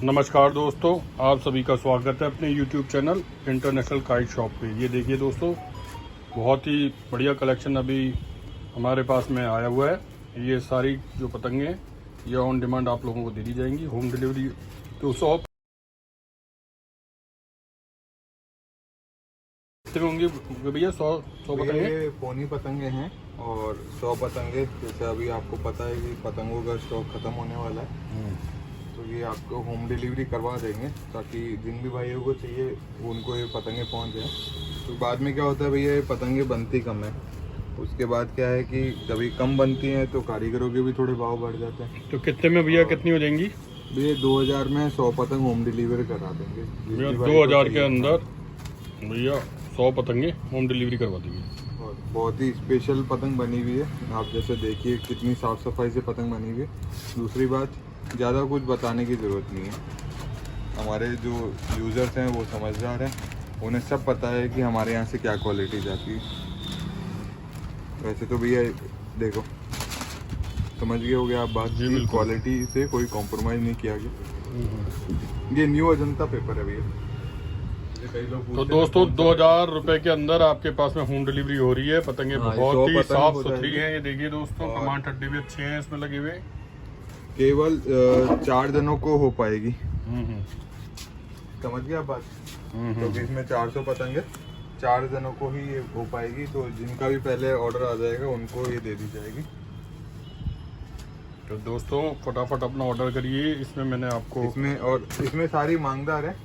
नमस्कार दोस्तों, आप सभी का स्वागत है अपने YouTube channel international kite shop पे। ये देखिए दोस्तों, बहुत ही बढ़िया कलेक्शन अभी हमारे पास में आया हुआ है। ये सारी जो पतंगे हैं ये ऑन डिमांड आप लोगों को दे दी जाएंगी। होम डिलीवरी तो 100 होंगी भैया। 100 पतंगे। ये पोनी पतंगे हैं और 100 पतंगे। जैसे अभी आपको पता है कि पतंगों का स्टॉक खत्म होने वाला है, तो ये आपको होम डिलीवरी करवा देंगे ताकि जिन भी भाइयों को चाहिए उनको ये पतंगे पहुंच जाए। तो बाद में क्या होता है भैया, ये पतंगे बनती कम है, उसके बाद क्या है कि जब कम बनती हैं तो कारीगरों के भी थोड़े भाव बढ़ जाते हैं। तो कितने में भैया, कितनी हो जाएंगी भैया 2000 में 100 पतंग होम डिलीवरी करा देंगे भैया? 2000 के अंदर भैया 100 पतंगे होम डिलीवरी करवा देंगे। और बहुत ही स्पेशल पतंग बनी हुई है, आप जैसे देखिए कितनी साफ़ सफाई से पतंग बनी हुई है। दूसरी बात, ज़्यादा कुछ बताने की ज़रूरत नहीं है। हमारे जो यूज़र्स हैं वो समझदार हैं, उन्हें सब पता है कि हमारे यहाँ से क्या क्वालिटी जाती है। वैसे तो भैया देखो, समझ गए होगे आप बात की, क्वालिटी से कोई कॉम्प्रोमाइज़ नहीं किया गया। ये न्यू अजंता पेपर है भैया। तो दोस्तों 2000 रुपए के अंदर आपके पास में होम डिलीवरी हो रही है। पतंगे बहुत ही साफ सुथरी हैं। ये देखिए दोस्तों, कमान ठड्डे भी अच्छे हैं इसमें लगे हुए। केवल 4 जनों को हो पाएगी। समझ गया बात? तो इसमें 400 पतंगे 4 जनों को ही ये हो पाएगी। तो जिनका भी पहले ऑर्डर आ जाएगा उनको ये दे दी जाएगी। तो दोस्तों फटाफट अपना ऑर्डर करिए। इसमें मैंने आपको इसमें सारी मांगदार है।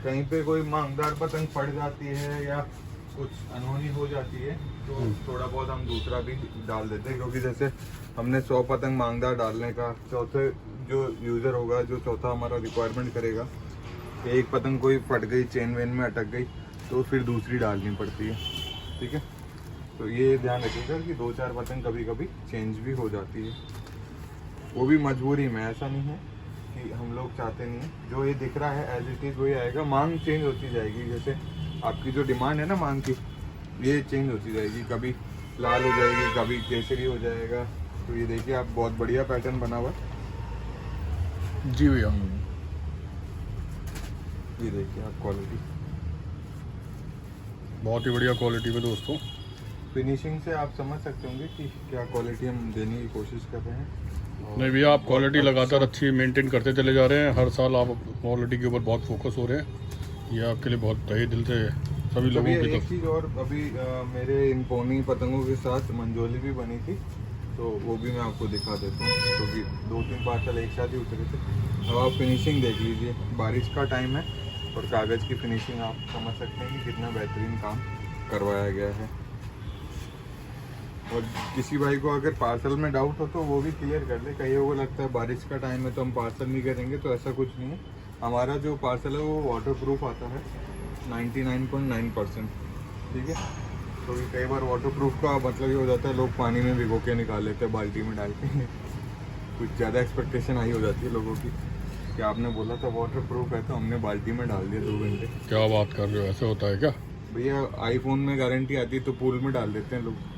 कहीं पे कोई मांगदार पतंग पड़ जाती है या कुछ अनहोनी हो जाती है तो थोड़ा बहुत हम दूसरा भी डाल देते हैं, क्योंकि जैसे हमने 100 पतंग मांगदार डालने का, चौथे जो यूज़र होगा, जो चौथा हमारा रिक्वायरमेंट करेगा, एक पतंग कोई फट गई, चेन वेन में अटक गई, तो फिर दूसरी डालनी पड़ती है। ठीक है, तो ये ध्यान रखिएगा कि 2-4 पतंग कभी कभी चेंज भी हो जाती है, वो भी मजबूरी में, ऐसा नहीं है कि हम लोग चाहते नहीं है। जो ये दिख रहा है एज इट इज़ वही आएगा। मांग चेंज होती जाएगी, जैसे आपकी जो डिमांड है ना मांग की, ये चेंज होती जाएगी। कभी लाल हो जाएगी, कभी केसरी हो जाएगा। तो ये देखिए आप, बहुत बढ़िया पैटर्न बना हुआ है जी भैया। ये देखिए आप, क्वालिटी बहुत ही बढ़िया क्वालिटी में दोस्तों। फिनिशिंग से आप समझ सकते होंगे कि क्या क्वालिटी हम देने की कोशिश कर रहे हैं। नहीं भैया, आप क्वालिटी लगातार अच्छी मेंटेन करते चले जा रहे हैं। हर साल आप क्वालिटी के ऊपर बहुत फोकस हो रहे हैं। ये आपके लिए बहुत तहे दिल से सभी लोगों की। एक चीज़ और, अभी मेरे इन पोनी पतंगों के साथ मंजोली भी बनी थी, तो वो भी मैं आपको दिखा देता हूँ, क्योंकि 2-3 पार्सल एक साथ ही उतरे थे। अब आप फिनिशिंग देख लीजिए, बारिश का टाइम है और कागज़ की फिनिशिंग आप समझ सकते हैं कि कितना बेहतरीन काम करवाया गया है। और किसी भाई को अगर पार्सल में डाउट हो तो वो भी क्लियर कर ले। कईयों को लगता है बारिश का टाइम है तो हम पार्सल नहीं करेंगे, तो ऐसा कुछ नहीं है। हमारा जो पार्सल है वो वाटरप्रूफ आता है 99.9%। ठीक है, तो कई बार वाटरप्रूफ का मतलब ये हो जाता है, लोग पानी में भिगो के निकाल लेते हैं बाल्टी में डाल के। कुछ ज़्यादा एक्सपेक्टेशन आई हो जाती है लोगों की कि आपने बोला था वाटरप्रूफ है तो हमने बाल्टी में डाल दिया 2 घंटे। क्या बात कर रहे हो, ऐसे होता है क्या भैया? आईफोन में गारंटी आती है तो पूल में डाल देते हैं लोग।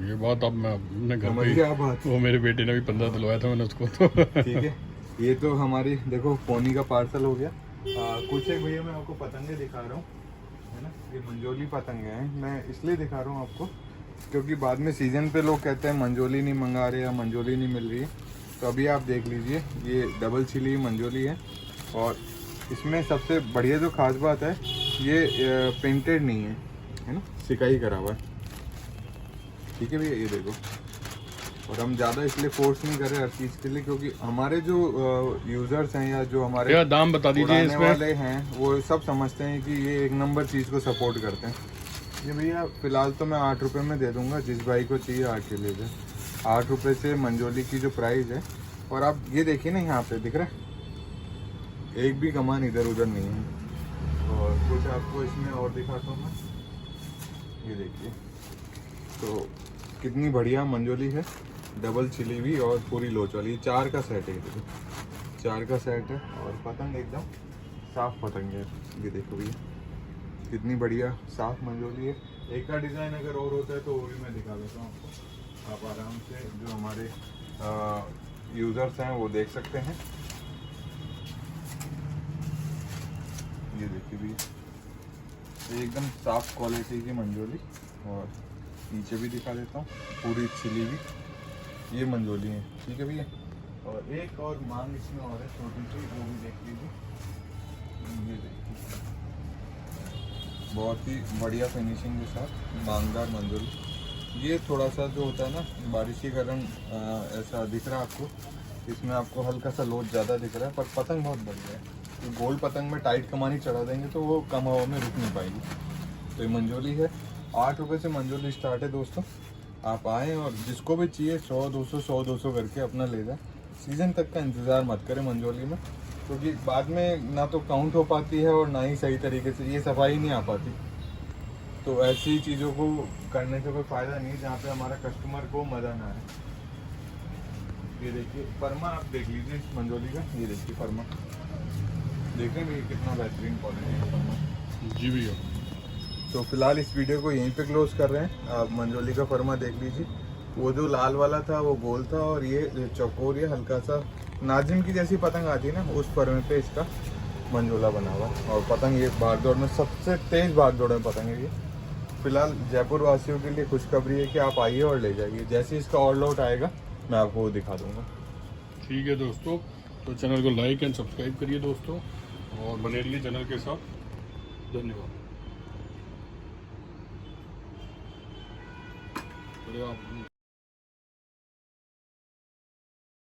ये बात अब मैं अपने घर पे, क्या बात, वो मेरे बेटे ने भी 15 दिलवाया था मैंने उसको। तो ठीक है, ये तो हमारी देखो पोनी का पार्सल हो गया। कुछ एक भैया मैं आपको पतंगे दिखा रहा हूँ, है ना। ये मंजोली पतंगे हैं, मैं इसलिए दिखा रहा हूँ आपको क्योंकि बाद में सीजन पे लोग कहते हैं मंजोली नहीं मंगा रहे या मंजोली नहीं मिल रही है। तो अभी आप देख लीजिए, ये डबल चिली मंजोली है। और इसमें सबसे बढ़िया जो खास बात है, ये पेंटेड नहीं है ना, सिकाई करा हुआ है। ठीक है भैया, ये देखो। और हम ज़्यादा इसलिए फोर्स नहीं कर रहे हर चीज़ के लिए, क्योंकि हमारे जो यूज़र्स हैं या जो हमारे दाम बता दीजिए इसमें वाले हैं, वो सब समझते हैं कि ये एक नंबर चीज़ को सपोर्ट करते हैं। ये भैया फ़िलहाल तो मैं 8 रुपये में दे दूंगा, जिस भाई को चाहिए आके ले जाए। 8 रुपये से मंजोली की जो प्राइस है। और आप ये देखिए ना, यहाँ पे दिख रहा है एक भी कमान इधर उधर नहीं है। और कुछ आपको इसमें और दिखाता हूँ मैं, ये देखिए। तो कितनी बढ़िया मंजोली है, डबल चिली भी और पूरी लोच वाली। 4 का सेट है, देखो 4 का सेट है। और पतंग एकदम साफ पतंग है, ये देखो भैया कितनी बढ़िया साफ मंजोली है। एक का डिज़ाइन अगर और होता है तो वो भी मैं दिखा देता हूँ आपको। आप आराम से जो हमारे यूज़र्स हैं वो देख सकते हैं। ये देखिए भी, ये एकदम साफ क्वालिटी की मंजोली। और नीचे भी दिखा देता हूँ, पूरी छिली हुई ये मंजोली है, ठीक है भैया। और एक और मांग इसमें और है छोटी सी, वो भी देख लीजिए। ये देखिए बहुत ही बढ़िया फिनिशिंग के साथ मांगदार मंजोली। ये थोड़ा सा जो होता है ना बारिश के कारण ऐसा दिख रहा है आपको, इसमें आपको हल्का सा लोड ज़्यादा दिख रहा है, पर पतंग बहुत बढ़िया है। तो गोल पतंग में टाइट कमानी चढ़ा देंगे तो वो कम हवा में रुक नहीं पाएगी। तो ये मंजोली है, 8 रुपये से मंजोली स्टार्ट है दोस्तों। आप आएँ और जिसको भी चाहिए 100-200 करके अपना ले जाए। सीज़न तक का इंतज़ार मत करें मंजोली में, क्योंकि बाद में ना तो काउंट हो पाती है और ना ही सही तरीके से ये सफाई नहीं आ पाती। तो ऐसी चीज़ों को करने से कोई फ़ायदा नहीं है जहाँ पे हमारा कस्टमर को मज़ा ना आए। ये देखिए फरमा, आप देख लीजिए इस मंजोली का, ये देखिए फरमा, देख रहे हैं भैया कितना बेहतरीन क्वालिटी का फरमा। जी भैया। तो फिलहाल इस वीडियो को यहीं पे क्लोज कर रहे हैं। आप मंजोली का फरमा देख लीजिए, वो जो लाल वाला था वो गोल था, और ये चौकोर, ये हल्का सा नाजिम की जैसी पतंग आती है ना, उस फरमे पे इसका मंजोला बना हुआ है। और पतंग ये भागदौड़ में सबसे तेज भागदौड़ में पतंग है ये। फिलहाल जयपुर वासियों के लिए खुशखबरी है कि आप आइए और ले जाइए, जैसे इसका और लौट आएगा मैं आपको वो दिखा दूंगा। ठीक है दोस्तों, तो चैनल को लाइक एंड सब्सक्राइब करिए दोस्तों, और बने रहिए चैनल के साथ। धन्यवाद। आप